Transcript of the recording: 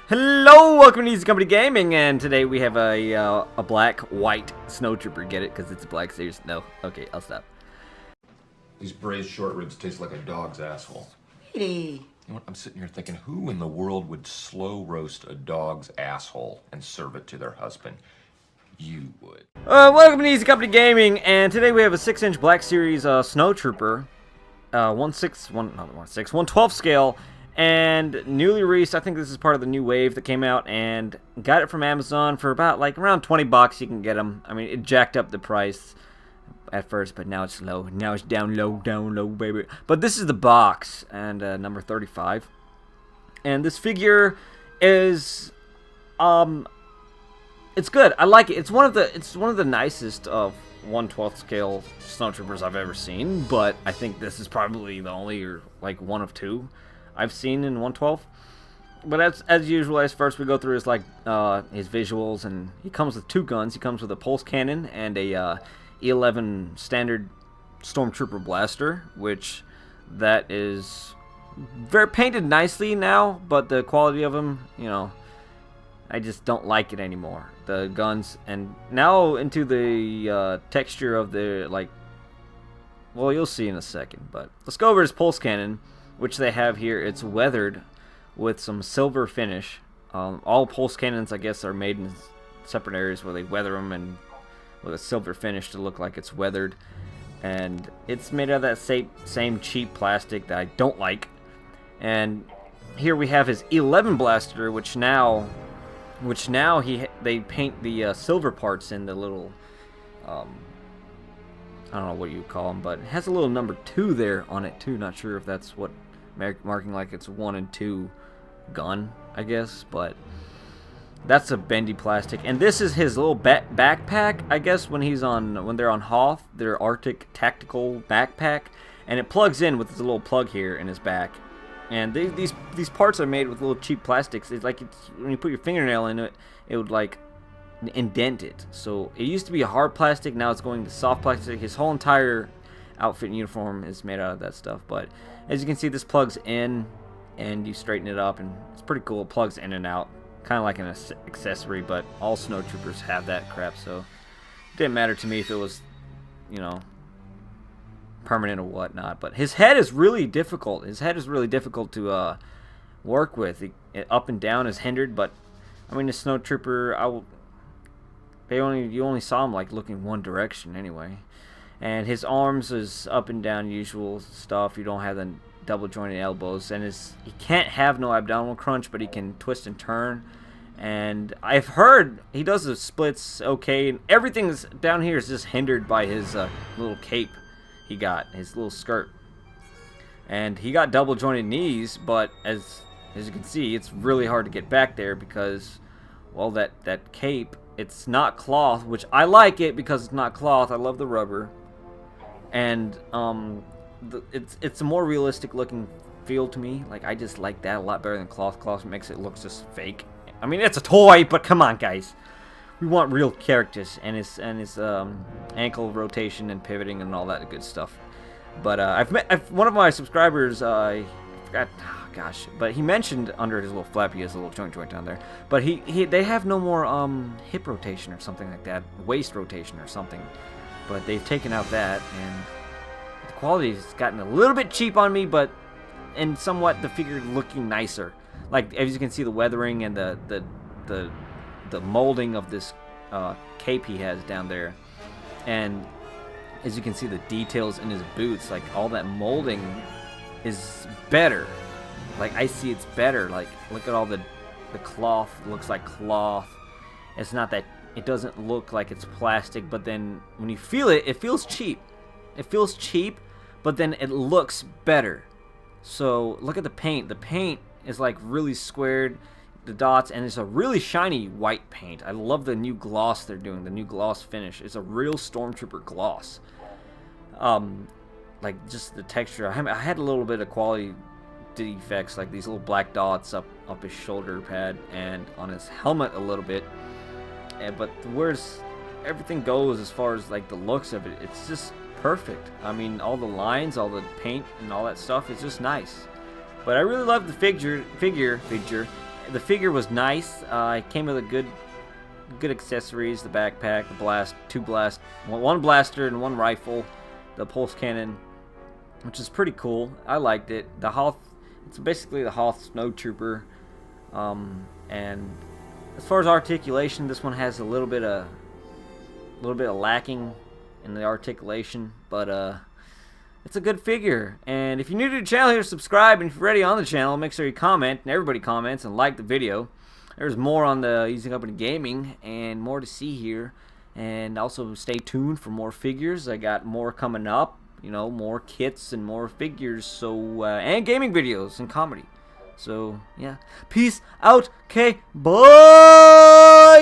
Hello, welcome to Easy Company Gaming, and today we have a black-white snowtrooper. Get it? Because it's a black series. No. Okay, I'll stop. These braised short ribs taste like a dog's asshole. Really? You know what? I'm sitting here thinking, who in the world would slow roast a dog's asshole and serve it to their husband? You would. Welcome to Easy Company Gaming, and today we have a 6-inch Black Series snowtrooper, 1/12 scale, and newly released. I think this is part of the new wave that came out, and got it from Amazon for about around 20 bucks. You can get them. I mean, it jacked up the price at first, but now it's low. Now it's down low, baby. But this is the box, and number 35. And this figure is, it's good. I like it. It's one of the nicest of 1/12 scale snowtroopers I've ever seen. But I think this is probably the only one of two I've seen in 1/12. But as usual, as first we go through his his visuals, and he comes with two guns. He comes with a pulse cannon and a E11 standard stormtrooper blaster, which that is very painted nicely now, but the quality of them, I just don't like it anymore. The guns, and now into the texture of the well, you'll see in a second. But let's go over his pulse cannon, which they have here. It's weathered with some silver finish. All pulse cannons, I guess, are made in separate areas where they weather them and with a silver finish to look like it's weathered. And it's made out of that same cheap plastic that I don't like. And here we have his E11 blaster, which now they paint the silver parts in the little I don't know what you call them, but it has a little number 2 there on it too. Not sure if that's what marking like it's 1 and 2 gun, I guess, but that's a bendy plastic. And this is his little backpack, I guess, when they're on Hoth, their Arctic tactical backpack, and it plugs in with this little plug here in his back. And these parts are made with little cheap plastics. It's when you put your fingernail in it, it would indent it. So it used to be a hard plastic, now it's going to soft plastic. His whole entire outfit and uniform is made out of that stuff. But as you can see, this plugs in, and you straighten it up, and it's pretty cool. It plugs in and out, kind of like an accessory, but all snowtroopers have that crap, so it didn't matter to me if it was, permanent or whatnot. But his head is really difficult. His head is really difficult to work with. Up and down is hindered, but I mean, the snowtrooper, you only saw him looking one direction anyway. And his arms is up and down, usual stuff. You don't have the double jointed elbows, and he can't have no abdominal crunch, but he can twist and turn. And I've heard he does the splits okay, and everything down here is just hindered by his little cape he got, his little skirt. And he got double jointed knees, but as you can see, it's really hard to get back there because, well, that cape, it's not cloth, which I like it because it's not cloth. I love the rubber. And it's a more realistic looking feel to me. I just like that a lot better than cloth. Cloth makes it look just fake. I mean, it's a toy, but come on, guys. We want real characters, and his ankle rotation and pivoting and all that good stuff. But one of my subscribers, I forgot, gosh, but he mentioned under his little flap, he has a little joint down there. But they have no more hip rotation or something like that, waist rotation or something. But they've taken out that, and the quality has gotten a little bit cheap on me, and somewhat the figure looking nicer. As you can see, the weathering and the molding of this cape he has down there, and as you can see, the details in his boots, all that molding is better. I see it's better. Look at all the cloth. It looks like cloth. It's not that. It doesn't look like it's plastic, but then when you feel it, it feels cheap. It feels cheap, but then it looks better. So look at the paint. The paint is really squared, the dots, and it's a really shiny white paint. I love the new gloss they're doing, the new gloss finish. It's a real Stormtrooper gloss. Just the texture. I had a little bit of quality defects, like these little black dots up his shoulder pad and on his helmet a little bit. But where's everything goes as far as the looks of it, it's just perfect. I mean, all the lines, all the paint and all that stuff is just nice. But I really love the figure. the figure was nice. It came with a good accessories, the backpack, the one blaster and one rifle, the pulse cannon, which is pretty cool. I liked it. The Hoth, it's basically the Hoth Snowtrooper. And as far as articulation, this one has a little bit of lacking in the articulation, but it's a good figure. And if you're new to the channel here, subscribe, and if you're already on the channel, make sure you comment, and everybody comments and like the video. There's more on the Easy Company Gaming and more to see here. And also stay tuned for more figures. I got more coming up, you know, more kits and more figures, so and gaming videos and comedy. So yeah, peace out. Okay, bye.